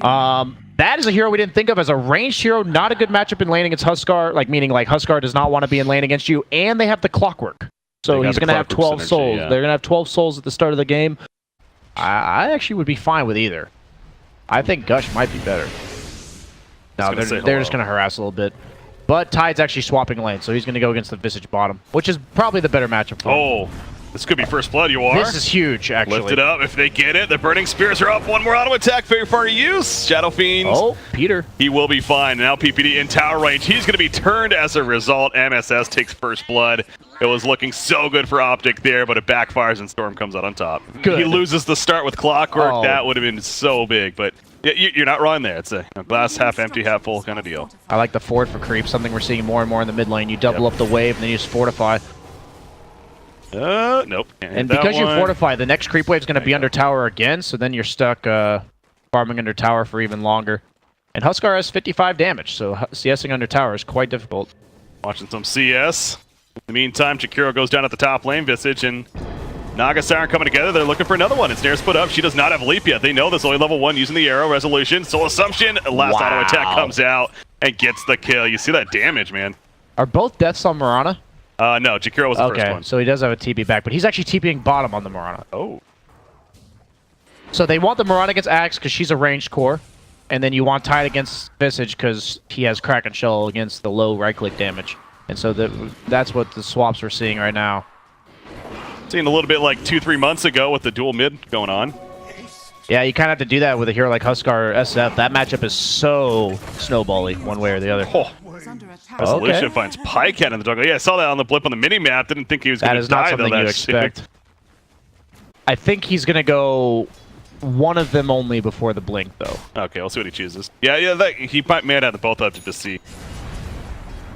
That is a hero we didn't think of as a ranged hero. Not a good matchup in lane against Huskar, like meaning like Huskar does not want to be in lane against you, and they have the clockwork. So he's going to have 12 souls. Yeah. They're going to have 12 souls at the start of the game. I actually would be fine with either. I think Gush might be better. No, they're just going to harass a little bit. But Tide's actually swapping lane, so he's going to go against the Visage bottom, which is probably the better matchup for him. Oh, this could be first blood, YawaR. This is huge, actually. Lift it up if they get it. The Burning Spears are up. One more auto attack, very far to use. Shadow Fiend. Oh, Peter. He will be fine. Now PPD in tower range. He's going to be turned as a result. MSS takes first blood. It was looking so good for OpTic there, but it backfires and Storm comes out on top. Good. He loses the start with Clockwork. Oh. That would have been so big, but you're not wrong there. It's a glass half empty, half full kind of deal. I like the forward for creep, something we're seeing more and more in the mid lane. You double up the wave, and then you just fortify. Nope. And because you fortify, the next creep wave is going to be under tower again, so then you're stuck farming under tower for even longer. And Huskar has 55 damage, so CSing under tower is quite difficult. Watching some CS. In the meantime, Chikiro goes down at the top lane. Visage and Naga Siren coming together. They're looking for another one. Ensnare's put up. She does not have Leap yet. They know this only level 1 using the arrow. Resolution. Soul Assumption. Last auto attack comes out and gets the kill. You see that damage, man. Are both deaths on Mirana? No, Chikiro was the first one. So he does have a TP back, but he's actually TPing bottom on the Mirana. Oh. So they want the Mirana against Axe because she's a ranged core, and then you want Tide against Visage because he has Kraken Shell against the low right-click damage. And so that's what the swaps we're seeing right now. Seen a little bit like 2-3 months ago with the dual mid going on. Yeah, you kind of have to do that with a hero like Huskar or SF. That matchup is so snowbally one way or the other. Oh. Resolution finds Pajkatt in the jungle. Yeah, I saw that on the blip on the mini-map. Didn't think he was going to die, though. That is not something you expect. I think he's going to go one of them only before the blink, though. Okay, we'll see what he chooses. Yeah, he may have had both up to just see.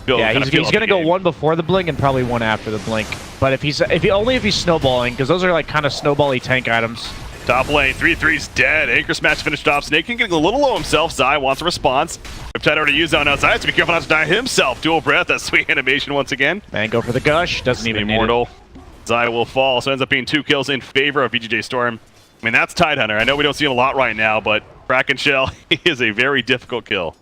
Yeah, he's going to go one before the blink and probably one after the blink. But if he's snowballing, because those are like kind of snowbally tank items. Top lane, 3-3's dead. Anchor smash finished off. Sneyking getting a little low himself. Zai wants a response. Riptide already used on outside, so be careful not to die himself. Dual breath, that sweet animation once again. And go for the gush. Doesn't even need Immortal. Zai will fall, so ends up being 2 kills in favor of VGJ.Storm. I mean, that's Tidehunter. I know we don't see him a lot right now, but Kraken Shell is a very difficult kill.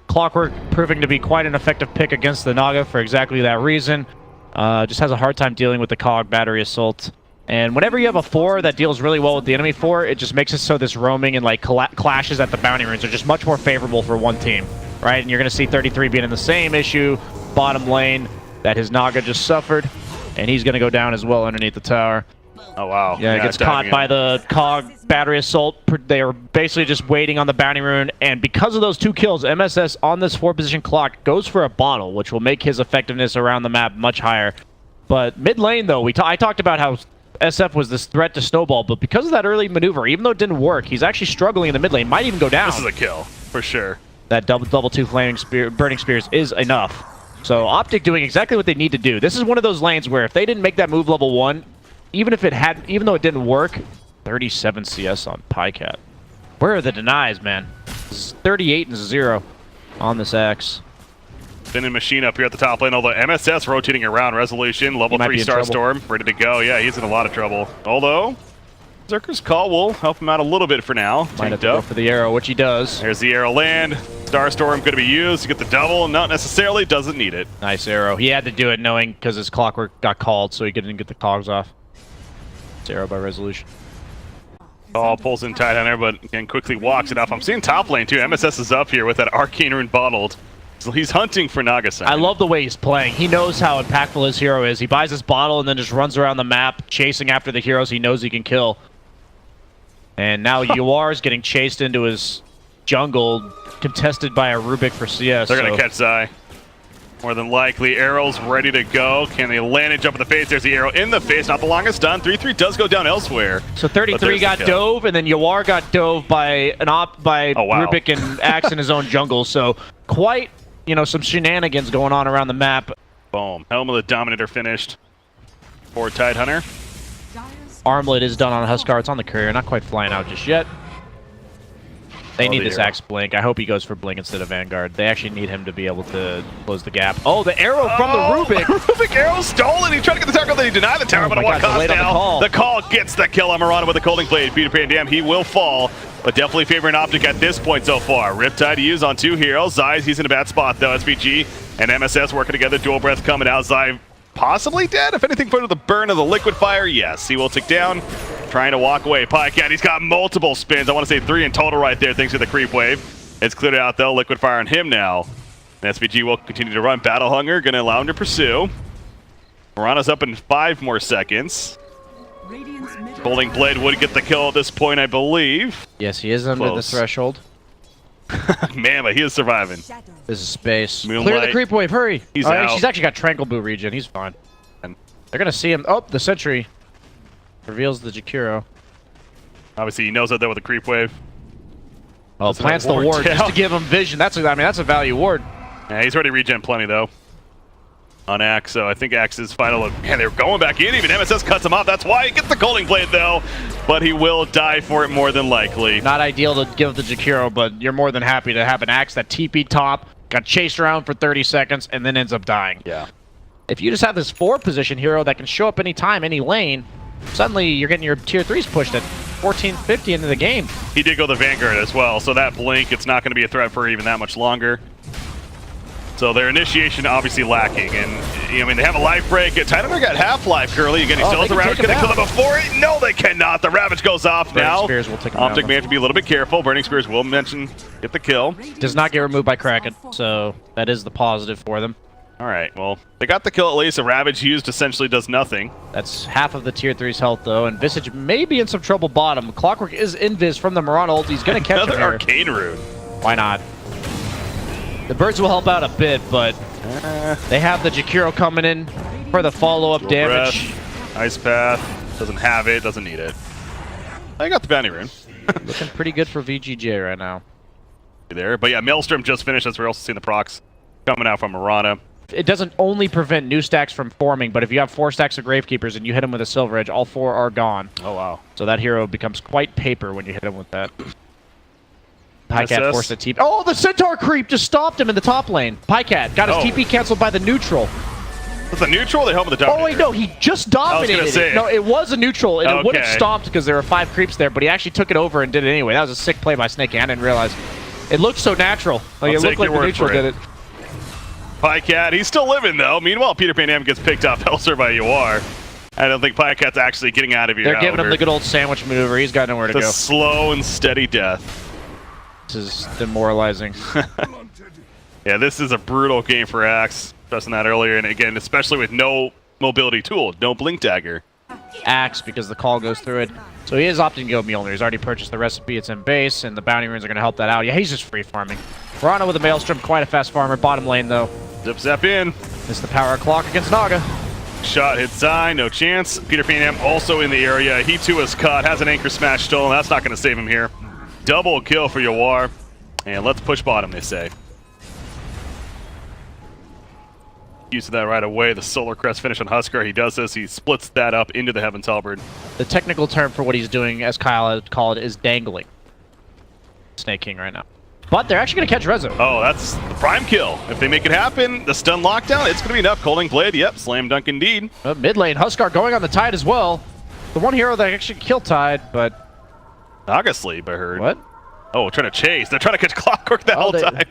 Clockwork proving to be quite an effective pick against the Naga for exactly that reason. Just has a hard time dealing with the COG battery assault. And whenever you have a 4 that deals really well with the enemy 4, it just makes it so this roaming and like clashes at the bounty runes are just much more favorable for one team, right? And you're going to see 33 being in the same issue, bottom lane, that his Naga just suffered, and he's going to go down as well underneath the tower. Oh, wow. Yeah, he gets caught by the COG battery assault. They are basically just waiting on the bounty rune, and because of those 2 kills, MSS on this 4-position clock goes for a bottle, which will make his effectiveness around the map much higher. But mid lane, though, I talked about how SF was this threat to snowball, but because of that early maneuver, even though it didn't work, he's actually struggling in the mid lane. Might even go down. This is a kill, for sure. That double 2 flaming spear, burning spears is enough. So OpTic doing exactly what they need to do. This is one of those lanes where if they didn't make that move level 1, even though it didn't work, 37 CS on Pajkatt. Where are the denies, man? 38 and 0 on this Axe. Spinning machine up here at the top lane, although MSS rotating around. Resolution, level 3 Star Storm, ready to go. Yeah, he's in a lot of trouble. Although, Zerker's Call will help him out a little bit for now. Might have to go for the arrow, which he does. There's the arrow land. Star Storm going to be used to get the double. Not necessarily, doesn't need it. Nice arrow. He had to do it knowing because his clockwork got called, so he couldn't get the cogs off. It's arrow by Resolution. Call pulls in Tidehunter, but again, quickly walks it off. I'm seeing top lane too. MSS is up here with that Arcane Rune bottled. So he's hunting for Naga-san. I love the way he's playing. He knows how impactful his hero is. He buys his bottle and then just runs around the map, chasing after the heroes he knows he can kill. And now YawaR is getting chased into his jungle, contested by a Rubik for CS. They're going to catch Zai. More than likely. Arrows ready to go. Can they land and jump in the face? There's the arrow in the face. Not the longest done. 3-3 does go down elsewhere. So 33 got dove, and then YawaR got dove by Rubik and Axe in his own jungle. So quite, some shenanigans going on around the map. Boom. Helm of the Dominator finished for Tidehunter. Armlet is done on Huskar. It's on the courier. Not quite flying out just yet. They need this Axe Blink. I hope he goes for Blink instead of Vanguard. They actually need him to be able to close the gap. Oh, the arrow from the Rubik. Rubik arrow stolen. He's trying to get the tackle, then he denied the tower, but at what cost now? The call gets the kill on Marana with the Colding Blade. Peter Pan Dam, he will fall, but definitely favoring OpTic at this point so far. Riptide to use on 2 heroes. Zai, he's in a bad spot though. SVG and MSS working together. Dual Breath coming out. Zai possibly dead. If anything, for the burn of the Liquid Fire, yes. He will tick down. Trying to walk away. Pajkatt, he's got multiple spins. I want to say 3 in total right there, thanks to the creep wave. It's cleared out, though. Liquid Fire on him now. And SVG will continue to run. Battle Hunger, going to allow him to pursue. Marana's up in 5 more seconds. Colding Blade would get the kill at this point, I believe. Yes, he is under the threshold. Man, but he is surviving. This is space. Moonlight. Clear the creep wave, hurry! He's out. She's actually got Tranquil Boot regen, he's fine. And they're going to see him. Oh, the Sentry reveals the Jakiro. Obviously, he knows out there with the creep wave. Oh, plants the ward just to give him vision. That's that's a value ward. Yeah, he's already regen plenty though. On Axe, so I think Axe is final. Man, they're going back in. Even MSS cuts him off. That's why he gets the Colding Blade though. But he will die for it more than likely. Not ideal to give the Jakiro, but you're more than happy to have an Axe that TP top, got chased around for 30 seconds, and then ends up dying. Yeah. If you just have this 4-position hero that can show up anytime, any lane, suddenly you're getting your tier 3s pushed at 1450 into the game. He did go the Vanguard as well, so that blink, it's not going to be a threat for even that much longer. So their initiation obviously lacking, and I mean they have a life break. TI8 got half-life curly. Again, he still has the Ravage. Can they kill him before it? No, they cannot. The Ravage goes off now. Spears will take him OpTic may have to be a little bit careful. Burning Spears will get the kill. Does not get removed by Kraken, so that is the positive for them. All right, well, they got the kill at least. A Ravage used essentially does nothing. That's half of the tier 3's health, though, and Visage may be in some trouble bottom. Clockwork is invis from the Marana ult. He's going to catch him here. Another Arcane Rune. Why not? The birds will help out a bit, but they have the Jakiro coming in for the follow-up damage. Ice Path. Doesn't have it, doesn't need it. I got the Bounty Rune. Looking pretty good for VGJ right now. There, but yeah, Maelstrom just finished, as we're also seeing the procs coming out from Marana. It doesn't only prevent new stacks from forming, but if you have 4 stacks of Gravekeepers and you hit them with a Silver Edge, all 4 are gone. Oh, wow. So that hero becomes quite paper when you hit him with that. Pajkatt forced a TP. Oh, the Centaur creep just stopped him in the top lane. Pajkatt got his TP canceled by the neutral. Was it neutral? They helped with the dominator. Oh, wait, no, he just dominated it. No, it was a neutral, and it would have stopped because there were 5 creeps there, but he actually took it over and did it anyway. That was a sick play by Sneyking. I didn't realize. It looked so natural. Like, it looked like the neutral did it. Pajkatt, he's still living though. Meanwhile, Peter Pan Dam gets picked off elsewhere by YawaR. I don't think Pajkatt's actually getting out of here. They're giving him the good old sandwich maneuver. He's got nowhere to go. Slow and steady death. This is demoralizing. Yeah, this is a brutal game for Axe. Stressing that earlier, and again, especially with no mobility tool, no blink dagger. Axe, because the call goes through it. So he is opting to go Mjolnir. He's already purchased the recipe. It's in base, and the bounty runes are going to help that out. Yeah, he's just free farming. Marana with a Maelstrom, quite a fast farmer. Bottom lane, though. Zap in. It's the power of clock against Naga. Shot hits Zai, no chance. Peter Pan Dam also in the area. He too is caught, has an anchor smash stolen. That's not going to save him here. Double kill for YawaR. And let's push bottom, they say. Use of that right away. The Solar Crest finish on Huskar. He does this. He splits that up into the Heaven's Halberd. The technical term for what he's doing, as Kyle would call it, is dangling. Sneyking right now. But they're actually going to catch Rezo. Oh, that's the prime kill. If they make it happen, the stun lockdown, it's going to be enough. Colding Blade, yep, slam dunk indeed. Mid lane, Huskar going on the Tide as well. The one hero that actually killed Tide, but... Naga sleep, I heard. What? Oh, trying to chase. They're trying to catch Clockwork the whole time.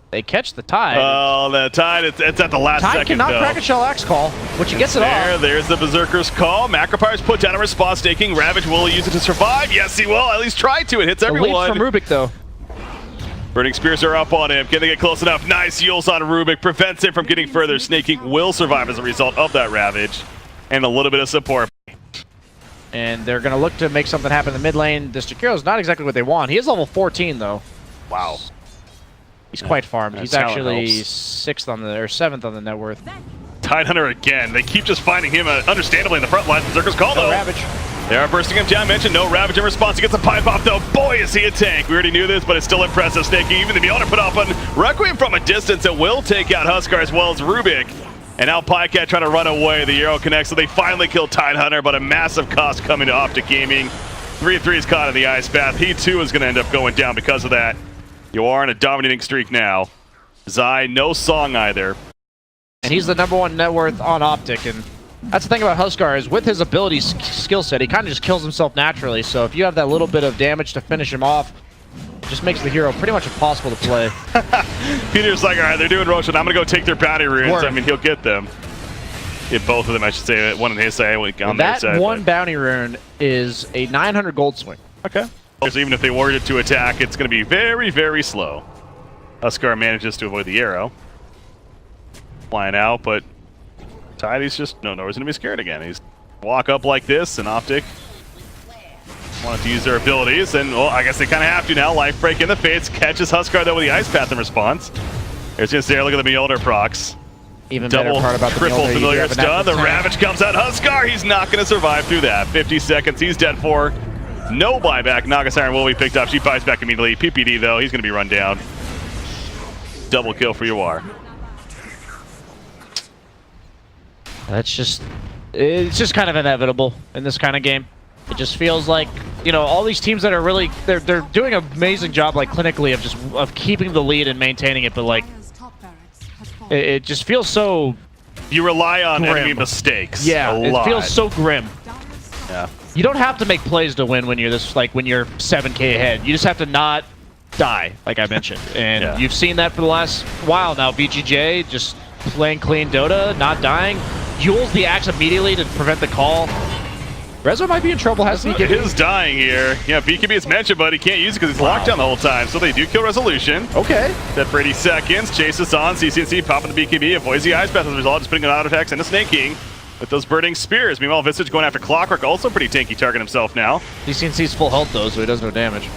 They catch the Tide. Oh, the Tide, it's at the last second, Tide cannot crack a Shell Axe call, which he gets it off. There's the Berserker's call. Macropire's put down a response, taking Ravage. Will he use it to survive? Yes, he will. At least try to. It hits everyone. The leap from Rubik, though. Burning Spears are up on him. Can they get close enough? Nice Yules on Rubik. Prevents him from getting further. Sneyking will survive as a result of that Ravage. And a little bit of support. And they're going to look to make something happen in the mid lane. This Jakiro is not exactly what they want. He is level 14, though. Wow. He's quite farmed. He's actually 6th on the, or 7th on the net worth. TI8 again. They keep just finding him, understandably, in the front line. Berserker's call, though. Ravage. They are bursting him down. Mentioned no Ravage in response. He gets a pipe off, though. Boy, is he a tank. We already knew this, but it's still impressive. Sneyking, even the Mjolnir put off on Requiem from a distance. It will take out Huskar as well as Rubik. And now Pajkatt trying to run away. The arrow connects, so they finally kill TI8, but a massive cost coming to OpTic Gaming. 3-3 is caught in the ice bath. He too is going to end up going down because of that. YawaR in a dominating streak now. Zai, no song either. And he's the #1 net worth on OpTic, and that's the thing about Huskar is with his ability skill set, he kind of just kills himself naturally. So if you have that little bit of damage to finish him off, it just makes the hero pretty much impossible to play. Peter's like, all right, they're doing Roshan. I'm going to go take their bounty runes. Word. I mean, he'll get them. Get both of them, I should say. One on his side, on their side. That one bounty rune is a 900 gold swing. Okay. Because even if they were to attack, it's going to be very, very slow. Huskar manages to avoid the arrow. Flying out, but Tidy's just, no reason to be scared again. He's walk up like this, and OpTic wanted to use their abilities, and well, I guess they kind of have to now. Life break in the face, catches Huskar though with the ice path in response. There's just there, look at the Mjolnir procs. Even Double, better part about the triple familiar stun. The 10. Ravage comes out. Huskar, he's not going to survive through that. 50 seconds, he's dead for. No buyback. Nagasiren will be picked up. She buys back immediately. PPD though, he's going to be run down. Double kill for YawaR. It's just kind of inevitable in this kind of game. It just feels like, you know, all these teams that are really, they're doing an amazing job, like clinically, of keeping the lead and maintaining it, but like, it just feels so. You rely on grim. enemy mistakes. Yeah, a lot. It feels so grim. Yeah. You don't have to make plays to win when you're this, like when you're 7K ahead. You just have to not die, like I mentioned, and Yeah. you've seen that for the last while now. VGJ just playing clean Dota, not dying. Yules the axe immediately to prevent the call. Rezo might be in trouble. Has It is dying here. Yeah, BKB is mentioned, but he can't use it because he's locked down the whole time. So they do kill Resolution. Okay. Set for 80 seconds. Chase is on. CCnC popping the BKB. Avoids the ice path as a result. Just putting an auto attacks into Sneyking with those burning spears. Meanwhile, Visage going after Clockwork. Also pretty tanky target himself now. CCnC's full health though, so he does no damage.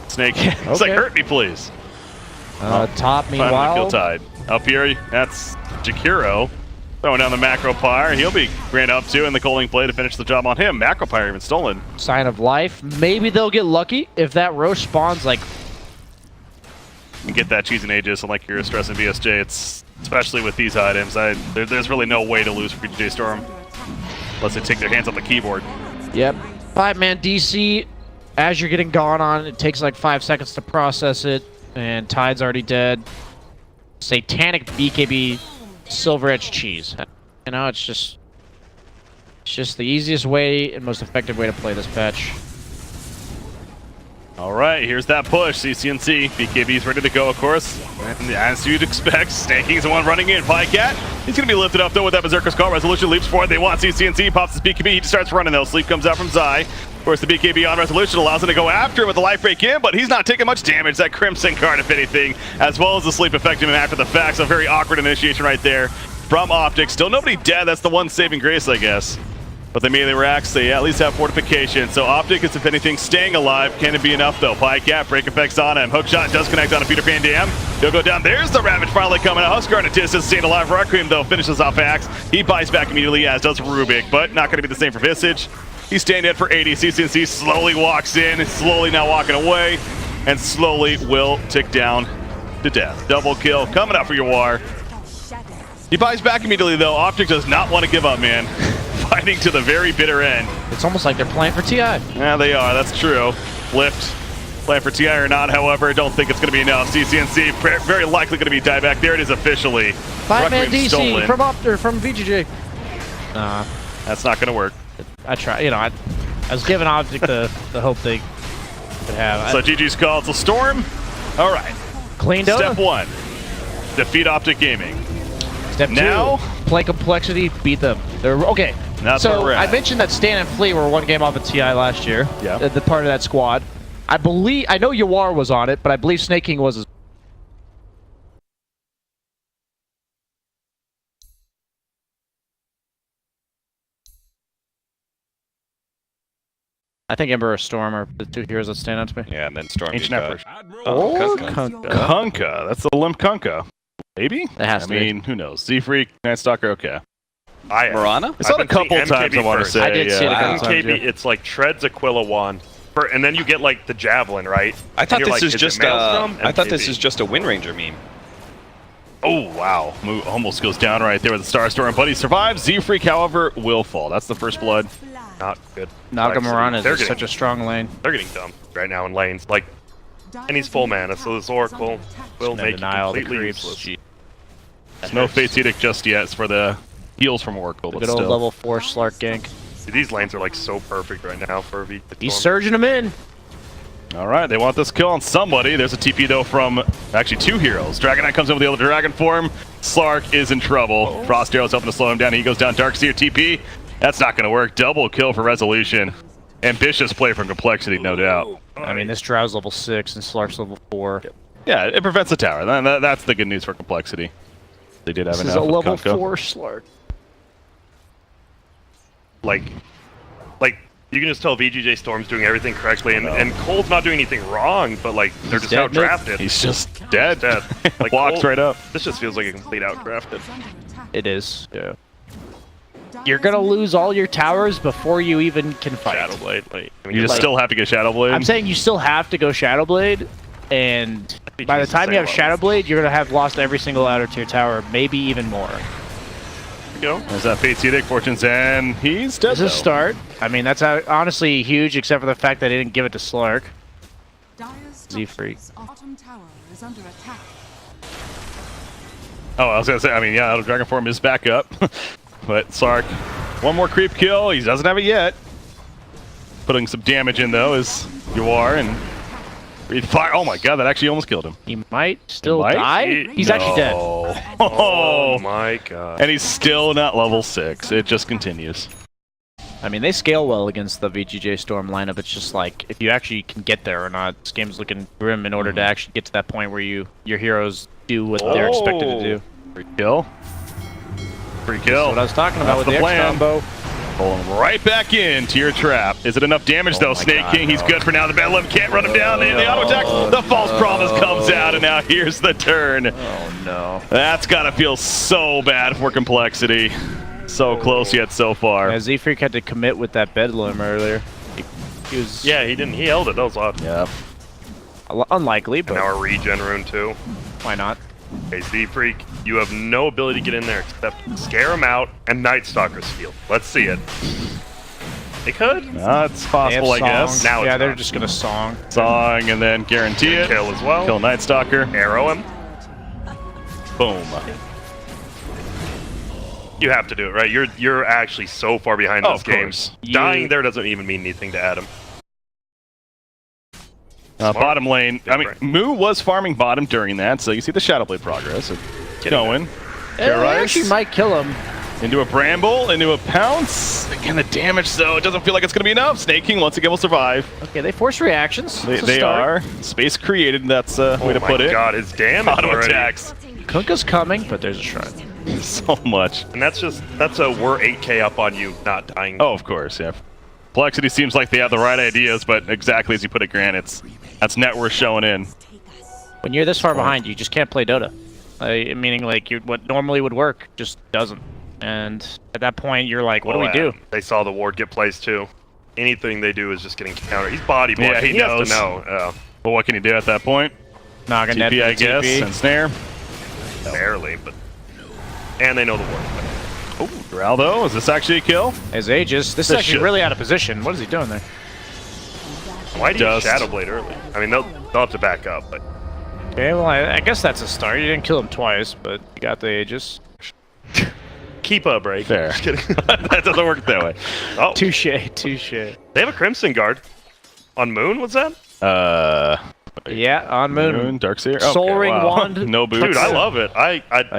Snake. It's like, hurt me, please. Top, meanwhile. Kill tide. Up here, that's Jakiro. Throwing down the Macro Pyre. He'll be ran up to in the coling play to finish the job on him. Macro Pyre even stolen. Sign of life. Maybe they'll get lucky if that Roche spawns like. You get that cheese and Aegis, and like you're stressing VSJ, it's especially with these items. There's really no way to lose for VGJ.Storm unless they take their hands off the keyboard. Yep. 5-man DC. As you're getting gone on, it takes like 5 seconds to process it, and Tide's already dead. Satanic BKB. Silver Edge cheese. You know, it's just the easiest way and most effective way to play this patch. All right, here's that push. CCnC, BKB's ready to go, of course. And as you'd expect, Snanking's the one running in. Pajkatt, he's going to be lifted up, though, with that Berserker's Call. Resolution leaps forward. They want CCnC, pops his BKB. He just starts running, though. Sleep comes out from Zai. Of course, the BKB on Resolution allows him to go after him with the life break in, but he's not taking much damage. That Crimson card, if anything, as well as the sleep affecting him after the fact. So very awkward initiation right there from OpTic. Still nobody dead. That's the one saving grace, I guess. But they melee racks, they at least have fortification. So OpTic is, if anything, staying alive. Can it be enough, though? Pajkatt, break effects on him. Hookshot does connect on a Peter Pan Dam. He'll go down. There's the Ravage finally coming out. Huskar in a distance, staying alive. Requiem, though, finishes off Axe. He buys back immediately, as does Rubik, but not going to be the same for Visage. He's staying dead for 80. CCnC slowly walks in, slowly now walking away, and slowly will tick down to death. Double kill coming up for YawaR. He buys back immediately, though. OpTic does not want to give up, man. Fighting to the very bitter end. It's almost like they're playing for TI. Yeah, they are. That's true. Flipped. Playing for TI or not, however, I don't think it's going to be enough. CCnC very likely going to be dieback. There it is officially. 5-man DC from VGJ. Nah. That's not going to work. I try. You know, I was giving OpTic the hope they could have. So GG's called. So Storm. All right. Clean Dota. Step 1. Defeat OpTic Gaming. Step 2. Play complexity. Beat them. They're okay. That's so where we're at. I mentioned that Stan and Flea were one game off of TI last year. Yeah. The part of that squad. I know YawaR was on it, but I believe Sneyking was as I think Ember or Storm are the two heroes that stand out to me. Yeah, and then Storm. Ancient Emperor. Or Kunkka. Kunkka. That's the Limmp Kunkka. Maybe? It has to I mean, who knows? Zfreek, Night Stalker, okay. Marana? I saw it a couple times, I want to say. I did see it a couple times. MKB, it's like Treads, Aquila, Wand. And then you get like the Javelin, right? I thought And you're this like, is just Maelstrom? I thought this MKB. is just a Wind Ranger meme. Oh, wow. Almost goes down right there with the Starstorm, but he survives. Zfreek, however, will fall. That's the first blood not good. Nagamurana They're is such a strong lane. They're getting dumped right now in lanes. Like, and he's full mana, so this Oracle will make it completely useless. There's no Fate's Edict just yet. It's for the heals from Oracle. Good old level 4 Slark gank. See, these lanes are like so perfect right now for VGJ. He's surging them in. All right, they want this kill on somebody. There's a TP though from actually 2 heroes. Dragon Knight comes in with the other dragon form. Slark is in trouble. Frost Arrow's helping to slow him down. He goes down. Darkseer TP. That's not going to work. Double kill for Resolution. Ambitious play from Complexity, no doubt. I mean, this Drow's level 6 and Slark's level 4. Yeah, it prevents the tower. That's the good news for Complexity. They did have this enough. This is a level Conco. 4 Slark. Like, you can just tell VGJ.Storm's doing everything correctly, and coL's not doing anything wrong, but like they're just outdrafted. He's just dead. Like, walks coL, right up. This just feels like a complete outdrafted. It is. Yeah. You're gonna lose all your towers before you even can fight. Shadowblade. Like, I mean, You just still have to get Shadowblade. I'm saying you still have to go Shadowblade, and by the time you have Shadowblade, you're gonna have lost every single outer tier tower, maybe even more. There's that Fate's Edict, Fortune's End. He's dead. This is a start. I mean, that's honestly huge, except for the fact that they didn't give it to Slark. Zfreek. Oh, I was gonna say. I mean, yeah, Outer Dragon form is back up, but Slark, one more creep kill. He doesn't have it yet. Putting some damage in though is YawaR and breathe fire. Oh my god, that actually almost killed him. He might still die. He's actually dead. Oh my god. And he's still not level 6. It just continues. I mean, they scale well against the VGJ.Storm lineup. It's just like, if you actually can get there or not, this game's looking grim in order to actually get to that point where your heroes do what they're expected to do. Free kill. Free kill. That's what I was talking about with the X combo. Pull him right back into your trap. Is it enough damage though? Sneyking, he's good for now. The Limmp can't run him down. The auto attack. The false promise comes out, and now here's the turn. Oh no. That's gotta feel so bad for Complexity. So close yet so far. Yeah, Zfreek had to commit with that Bedlam earlier. He was. Yeah, he didn't. He held it. That was odd. Yeah. Unlikely, but And now a regen rune too. why not? Hey, Zfreek, you have no ability to get in there except scare him out and Night Stalker's field. Let's see it. They could. It's possible, I guess. Now yeah, it's they're not. just gonna song. Song and then guarantee it. Kill as well. Kill Night Stalker. Arrow him. Boom. You have to do it, right? You're actually so far behind this of game. course. Dying there doesn't even mean anything to Adam. Bottom lane. Good I mean, brain. Moo was farming bottom during that, so you see the Shadowblade progress. Going. It actually might kill him. Into a Bramble, into a Pounce. Again, the damage, though, it doesn't feel like it's going to be enough. Sneyking, once again, will survive. Okay, they force reactions. They are. Space created, that's a way to put it. Oh my god, his damage Auto already. attacks. Kunkka's coming, but there's a shrine. So much. And that's a we're 8k up on you, not dying. Oh, of course, yeah. Complexity seems like they have the right ideas, but exactly as you put it, Grant, that's net worth showing in. When you're this far behind, you just can't play Dota. Meaning, like, what normally would work just doesn't. And at that point, you're like, what do we do? They saw the ward get placed too. Anything they do is just getting countered. He's body blocked. Yeah, he knows. has to know. Yeah. But what can you do at that point? Naga net TP, I guess, and snare. Barely, but... And they know the ward. Oh, Geraldo, is this actually a kill? As Aegis, this is actually really out of position. What is he doing there? Why do you Dust. Shadowblade early? I mean, they'll have to back up, but... Okay, well, I guess that's a start. You didn't kill him twice, but you got the Aegis. Keep a break. Fair. Just kidding. That doesn't work that way. Oh, Touche, touche. they have a Crimson Guard. On Moon, what's that? Yeah, on Moon. Darkseer. Soul Ring Wand. No boots. Dude, I love it.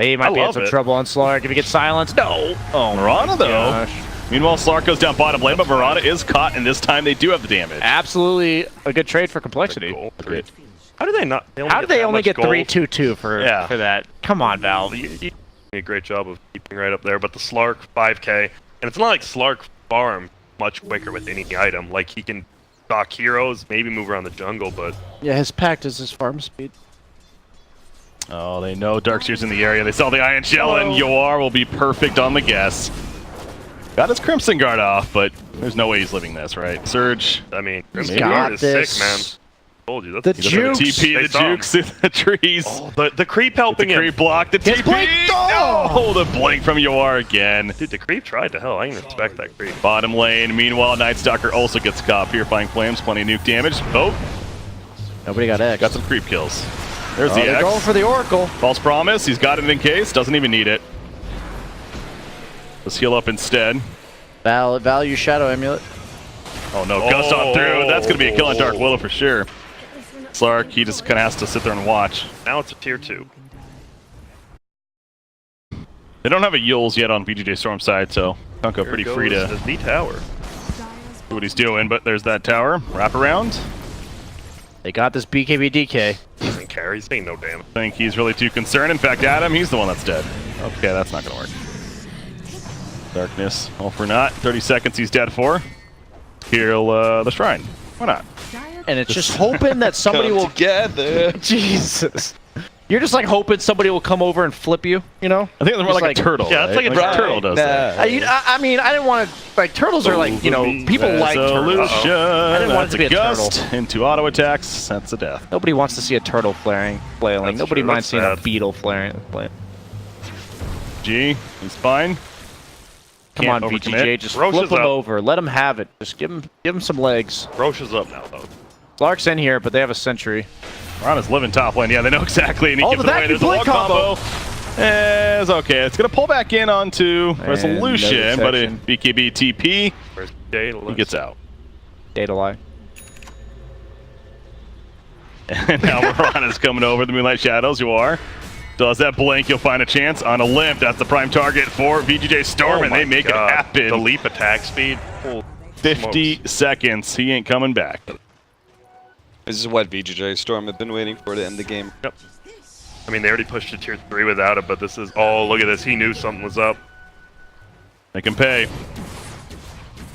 He might be in some trouble on Slark if he gets silenced. No! Oh, Mirana, though. gosh. Meanwhile, Slark goes down bottom lane, but Mirana is caught, and this time they do have the damage. Absolutely a good trade for Complexity. Great. How do they not? How did they only get 3-2-2 for Yeah. that? Come on, Valve. You did a great job of keeping right up there, but the Slark 5k, and it's not like Slark farm much quicker with any item. Like, he can stock heroes, maybe move around the jungle, but Yeah, his pact is his farm speed. Oh, they know Darkseer's in the area. They saw the Iron Shell, and YawaR will be perfect on the guess. Got his Crimson Guard off, but there's no way he's living this, right? Surge. I mean, He's Crimson got Guard is this. sick, man. Told you. The That's jukes. TP, the jukes in the trees. Oh, the creep helping The him. creep block, the His TP. blink. Oh, the blink from YawaR again. Dude, the creep tried to hell. I didn't expect that creep. Bottom lane. Meanwhile, Nightstalker also gets caught. Purifying Flames, plenty of nuke damage. Oh, Nobody got X. got some creep kills. There's Oh, the they're X. going for the Oracle. False promise. He's got it in case. Doesn't even need it. Let's heal up instead. Value Shadow Amulet. Oh no, Gust on through. That's going to be a kill on Dark Willow for sure. Slark, he just kind of has to sit there and watch. Now it's a tier 2. They don't have a Yules yet on VGJ.Storm side, so Kunko pretty free to the tower. do what he's doing. But there's that tower. Wrap around. They got this BKB DK. Doesn't care. He's saying no damage. I think he's really too concerned. In fact, Adam, he's the one that's dead. Okay, that's not going to work. Darkness, all for naught. 30 seconds he's dead for. Heal the shrine. Why not? And it's just hoping that somebody will... together. Jesus. You're just like hoping somebody will come over and flip you, you know? I think they're more Just like a turtle. Yeah, it's right? like a turtle does that. I mean, I didn't want to... Like, turtles are like, you know, people like turtles. Resolution. I didn't want it to be a Gust turtle. into auto attacks. That's a death. Nobody wants to see a turtle flailing. That's Nobody true, minds that's seeing a sad. beetle flailing. G, he's fine. Come Can't on, overcommit. VGJ, just Roche flip is him up. over. Let him have it. Just give him some legs. Roche is up now, though. Clark's in here, but they have a sentry. Ron is living top lane. Yeah, they know exactly. And he Oh, gives the it away. vacuum There's a wall blink combo. It's okay. It's going to pull back in onto Resolution, no but a section. BKB TP, Where's Jay? he gets out. Data lie. And now Marana's coming over the Moonlight Shadows. YawaR does that blink. You'll find a chance on a Limmp. That's the prime target for VGJ.Storm, and they make it happen. The leap attack speed. Holy 50 smokes. seconds. He ain't coming back. This is what VGJ.Storm have been waiting for to end the game. Yep. I mean, they already pushed to tier 3 without it, but this is... Oh, look at this. He knew something was up. They can pay.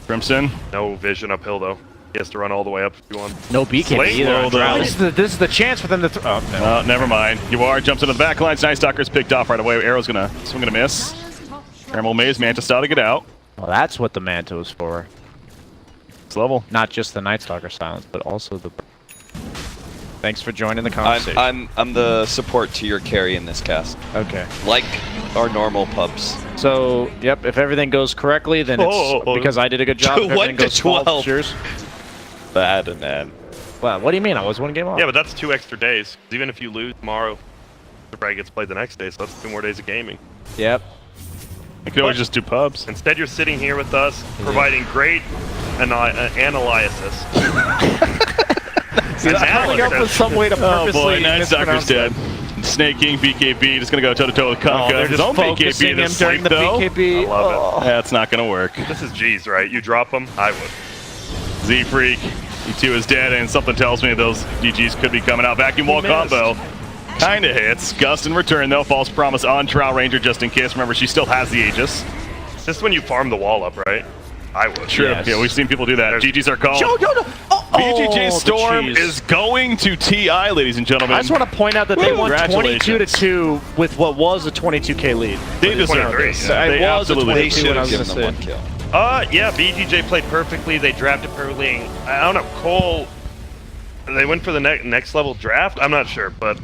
Crimson. No vision uphill, though. He has to run all the way up if you want. No BKB Slate either. low, though. This is the chance for them to... Oh, no. Never mind. YawaR jumps into the back lines. Nightstalker's picked off right away. Arrow's going to swing and a miss. Thermal Maze, Manta style to get out. Well, that's what the Manta was for. Next level. Not just the Night Stalker silence, but also the... Thanks for joining the conversation. I'm the support to your carry in this cast. Okay. Like our normal pubs. So, yep, if everything goes correctly, then it's because I did a good job. If everything 1 to goes false, 12. it's yours. Bad, man. Well, what do you mean? I was one game off. Yeah, but that's 2 extra days. Even if you lose tomorrow, the break gets played the next day, so that's 2 more days of gaming. Yep. You could always just do pubs. Instead, you're sitting here with us, providing great analysis. Coming up with some way to Oh purposely boy, Nightstalker's mispronounce dead. that. Sneyking, BKB, just going to go toe-to-toe with Kunko. They're His just own BKB focusing to him during sleep, the though. BKB. I love That's not going to work. This is G's, right? You drop them, I would. Zfreek, E2 is dead, and something tells me those GGs could be coming out. Vacuum wall combo. Kind of hits. Gust in return, though. False promise on Trial Ranger just in case. Remember, she still has the Aegis. Just when you farm the wall up, right? I would. True. Yes. Yeah, we've seen people do that. There's- GGs are called. No. VGJ.Storm the cheese. is going to TI, ladies and gentlemen. I just want to point out that they won Congratulations. 22-2 with what was a 22k lead. They deserve 23, this. yeah. They It was a absolutely 22 Should when I have was given gonna them say. 1 kill. Yeah, VGJ played perfectly. They drafted perfectly. I don't know, coL. They went for the next level draft. I'm not sure, but